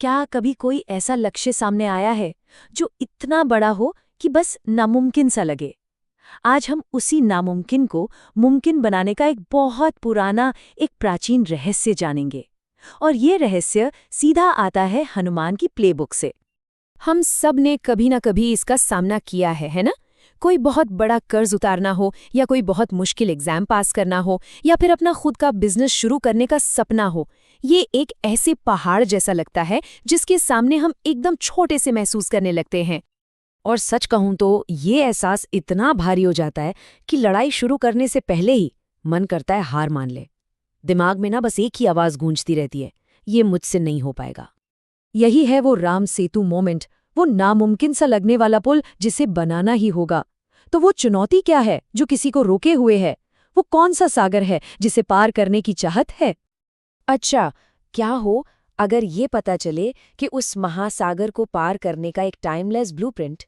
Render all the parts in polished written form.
क्या कभी कोई ऐसा लक्ष्य सामने आया है जो इतना बड़ा हो कि बस नामुमकिन सा लगे? आज हम उसी नामुमकिन को मुमकिन बनाने का एक बहुत पुराना, एक प्राचीन रहस्य जानेंगे। और ये रहस्य सीधा आता है हनुमान की प्लेबुक से। हम सब ने कभी ना कभी इसका सामना किया है ना? कोई बहुत बड़ा कर्ज उतारना हो, या कोई बहुत मुश्किल एग्जाम पास करना हो, या फिर अपना खुद का बिजनेस शुरू करने का सपना हो। ये एक ऐसे पहाड़ जैसा लगता है जिसके सामने हम एकदम छोटे से महसूस करने लगते हैं। और सच कहूं तो ये एहसास इतना भारी हो जाता है कि लड़ाई शुरू करने से पहले ही मन करता है हार मान ले। दिमाग में ना बस एक ही आवाज गूंजती रहती है, ये मुझसे नहीं हो पाएगा। यही है वो राम सेतु मोमेंट, वो नामुमकिन सा लगने वाला पुल जिसे बनाना ही होगा। तो वो चुनौती क्या है जो किसी को रोके हुए है? वो कौन सा सागर है जिसे पार करने की चाहत है? अच्छा, क्या हो अगर ये पता चले कि उस महासागर को पार करने का एक टाइमलेस ब्लूप्रिंट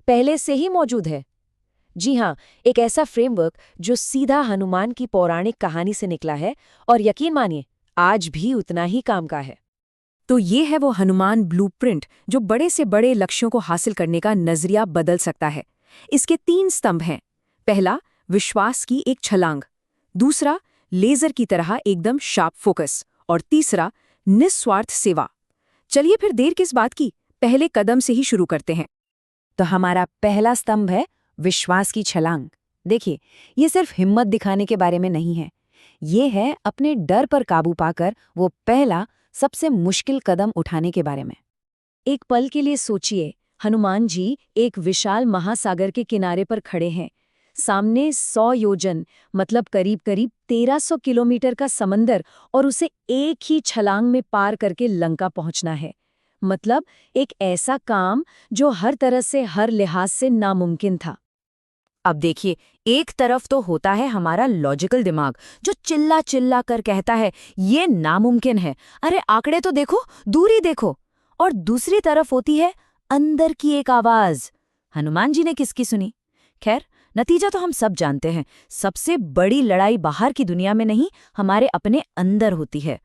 पहले से ही मौजूद है। जी हाँ, एक ऐसा फ्रेमवर्क जो सीधा हनुमान की पौराणिक कहानी से निकला है और यकीन मानिए आज भी उतना ही काम का है। तो ये है वो हनुमान ब्लूप्रिंट जो बड़े से बड़े लक्ष्यों को हासिल करने का नजरिया बदल सकता है। इसके 3 स्तंभ हैं। पहला, विश्वास की एक छलांग। दूसरा, लेजर की तरह एकदम शार्प फोकस। और तीसरा, निस्वार्थ सेवा। चलिए फिर देर किस बात की, पहले कदम से ही शुरू करते हैं। तो हमारा पहला स्तंभ है विश्वास की छलांग। देखिए, ये सिर्फ हिम्मत दिखाने के बारे में नहीं है। ये है अपने डर पर काबू पाकर वो पहला सबसे मुश्किल कदम उठाने के बारे में। एक पल के लिए सोचिए, हनुमान जी एक विशाल महासागर के किनारे पर खड़े हैं। सामने 100 योजन मतलब करीब करीब 1300 किलोमीटर का समंदर, और उसे एक ही छलांग में पार करके लंका पहुंचना है। मतलब एक ऐसा काम जो हर तरह से, हर लिहाज से नामुमकिन था। अब देखिए, एक तरफ तो होता है हमारा लॉजिकल दिमाग जो चिल्ला चिल्ला कर कहता है ये नामुमकिन है, अरे आंकड़े तो देखो, दूरी देखो। और दूसरी तरफ होती है अंदर की एक आवाज। हनुमान जी ने किसकी सुनी? खैर, नतीजा तो हम सब जानते हैं। सबसे बड़ी लड़ाई बाहर की दुनिया में नहीं, हमारे अपने अंदर होती है।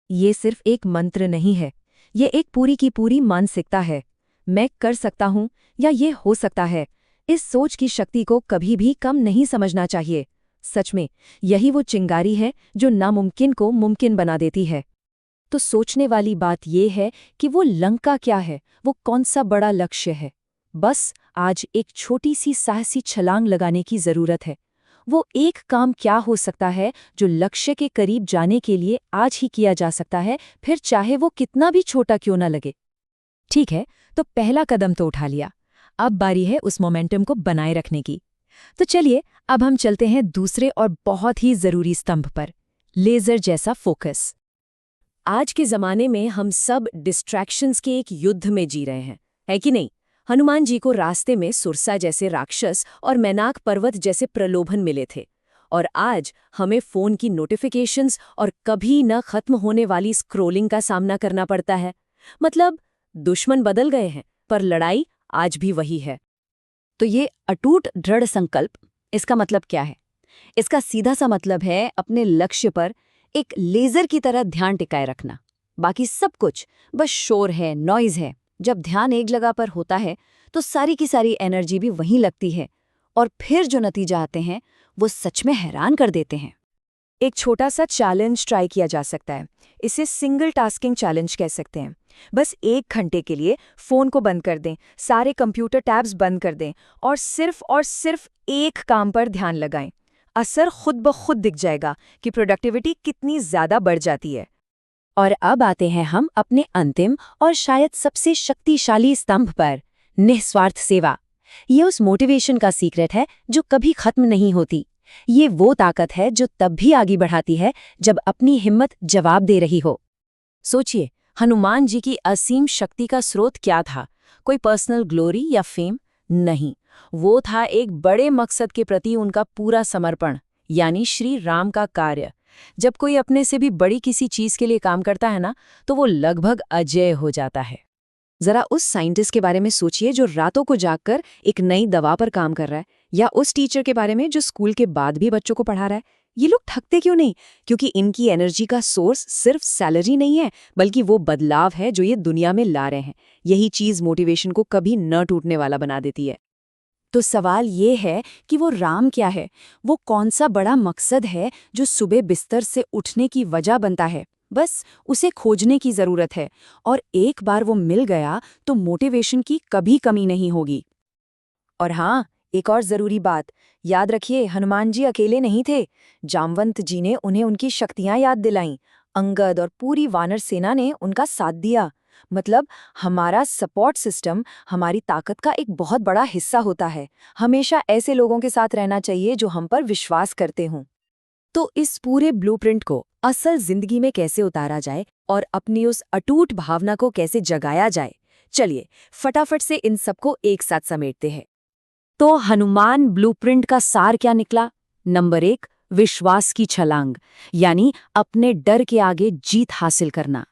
ये सिर्फ एक मंत्र नहीं है, ये एक पूरी की पूरी मानसिकता है। मैं कर सकता हूं या ये हो सकता है, इस सोच की शक्ति को कभी भी कम नहीं समझना चाहिए। सच में यही वो चिंगारी है जो नामुमकिन को मुमकिन बना देती है। तो सोचने वाली बात ये है कि वो लंका क्या है, वो कौन सा बड़ा लक्ष्य है। बस आज एक छोटी सी साहसी छलांग लगाने की जरूरत है। वो एक काम क्या हो सकता है जो लक्ष्य के करीब जाने के लिए आज ही किया जा सकता है, फिर चाहे वो कितना भी छोटा क्यों ना लगे। ठीक है, तो पहला कदम तो उठा लिया। अब बारी है उस मोमेंटम को बनाए रखने की। तो चलिए अब हम चलते हैं दूसरे और बहुत ही जरूरी स्तंभ पर, लेजर जैसा फोकस। आज के जमाने में हम सब डिस्ट्रैक्शंस के एक युद्ध में जी रहे हैं, है कि नहीं? हनुमान जी को रास्ते में सुरसा जैसे राक्षस और मैनाक पर्वत जैसे प्रलोभन मिले थे, और आज हमें फोन की नोटिफिकेशंस और कभी न खत्म होने वाली स्क्रोलिंग का सामना करना पड़ता है। मतलब दुश्मन बदल गए हैं, पर लड़ाई आज भी वही है। तो ये अटूट दृढ़ संकल्प, इसका मतलब क्या है? इसका सीधा सा मतलब है अपने लक्ष्य पर एक लेजर की तरह ध्यान टिकाए रखना। बाकी सब कुछ बस शोर है, नॉइज है। जब ध्यान एक जगह पर होता है तो सारी की सारी एनर्जी भी वहीं लगती है, और फिर जो नतीजा आते हैं वो सच में हैरान कर देते हैं। एक छोटा सा चैलेंज ट्राई किया जा सकता है। इसे सिंगल टास्किंग चैलेंज कह सकते हैं। बस 1 घंटे के लिए फोन को बंद कर दें, सारे कंप्यूटर टैब्स बंद कर दें और सिर्फ एक काम पर ध्यान लगाएं। असर खुद ब खुद दिख जाएगा कि प्रोडक्टिविटी कितनी ज्यादा बढ़ जाती है। और अब आते हैं हम अपने अंतिम और शायद सबसे शक्तिशाली स्तंभ पर, निस्वार्थ सेवा। ये उस मोटिवेशन का सीक्रेट है जो कभी खत्म नहीं होती। ये वो ताकत है जो तब भी आगे बढ़ाती है जब अपनी हिम्मत जवाब दे रही हो। सोचिए, हनुमान जी की असीम शक्ति का स्रोत क्या था? कोई पर्सनल ग्लोरी या फेम नहीं, वो था एक बड़े मकसद के प्रति उनका पूरा समर्पण, यानी श्री राम का कार्य। जब कोई अपने से भी बड़ी किसी चीज के लिए काम करता है ना, तो वो लगभग अजेय हो जाता है। जरा उस साइंटिस्ट के बारे में सोचिए जो रातों को जागकर एक नई दवा पर काम कर रहा है, या उस टीचर के बारे में जो स्कूल के बाद भी बच्चों को पढ़ा रहा है, ये लोग थकते क्यों नहीं? क्योंकि इनकी एनर्जी का सोर्स सिर्फ सैलरी नहीं है, बल्कि वो बदलाव है जो ये दुनिया में ला रहे हैं। यही चीज मोटिवेशन को कभी न टूटने वाला बना देती है। तो सवाल ये है कि वो राम क्या है? वो कौन सा बड़ा मकसद है जो सुबह बिस्तर से उठने की वजह बनता है? बस उसे खोजने की जरूरत है, और एक बार वो मिल गया तो मोटिवेशन की कभी कमी नहीं होगी। और हाँ, एक और जरूरी बात याद रखिए, हनुमान जी अकेले नहीं थे। जामवंत जी ने उन्हें उनकी शक्तियां याद दिलाईं। अंगद और पूरी वानर सेना ने उनका साथ दिया। मतलब हमारा सपोर्ट सिस्टम हमारी ताकत का एक बहुत बड़ा हिस्सा होता है। हमेशा ऐसे लोगों के साथ रहना चाहिए जो हम पर विश्वास करते हों। तो इस पूरे ब्लूप्रिंट को असल जिंदगी में कैसे उतारा जाए और अपनी उस अटूट भावना को कैसे जगाया जाए, चलिए फटाफट से इन सबको एक साथ समेटते हैं। तो हनुमान ब्लूप्रिंट का सार क्या निकला? नंबर 1, विश्वास की छलांग, यानी अपने डर के आगे जीत हासिल करना।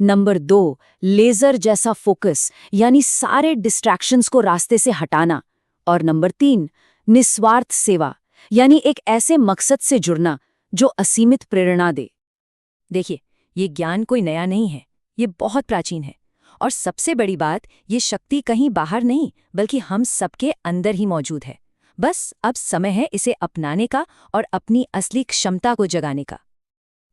नंबर 2, लेजर जैसा फोकस, यानी सारे डिस्ट्रैक्शंस को रास्ते से हटाना। और नंबर 3, निस्वार्थ सेवा, यानी एक ऐसे मकसद से जुड़ना जो असीमित प्रेरणा दे। देखिए, ये ज्ञान कोई नया नहीं है, ये बहुत प्राचीन है। और सबसे बड़ी बात, ये शक्ति कहीं बाहर नहीं, बल्कि हम सबके अंदर ही मौजूद है। बस अब समय है इसे अपनाने का और अपनी असली क्षमता को जगाने का।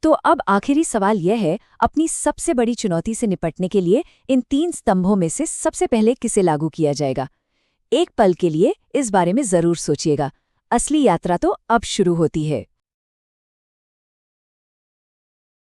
तो अब आखिरी सवाल यह है, अपनी सबसे बड़ी चुनौती से निपटने के लिए इन 3 स्तंभों में से सबसे पहले किसे लागू किया जाएगा? एक पल के लिए इस बारे में जरूर सोचिएगा। असली यात्रा तो अब शुरू होती है।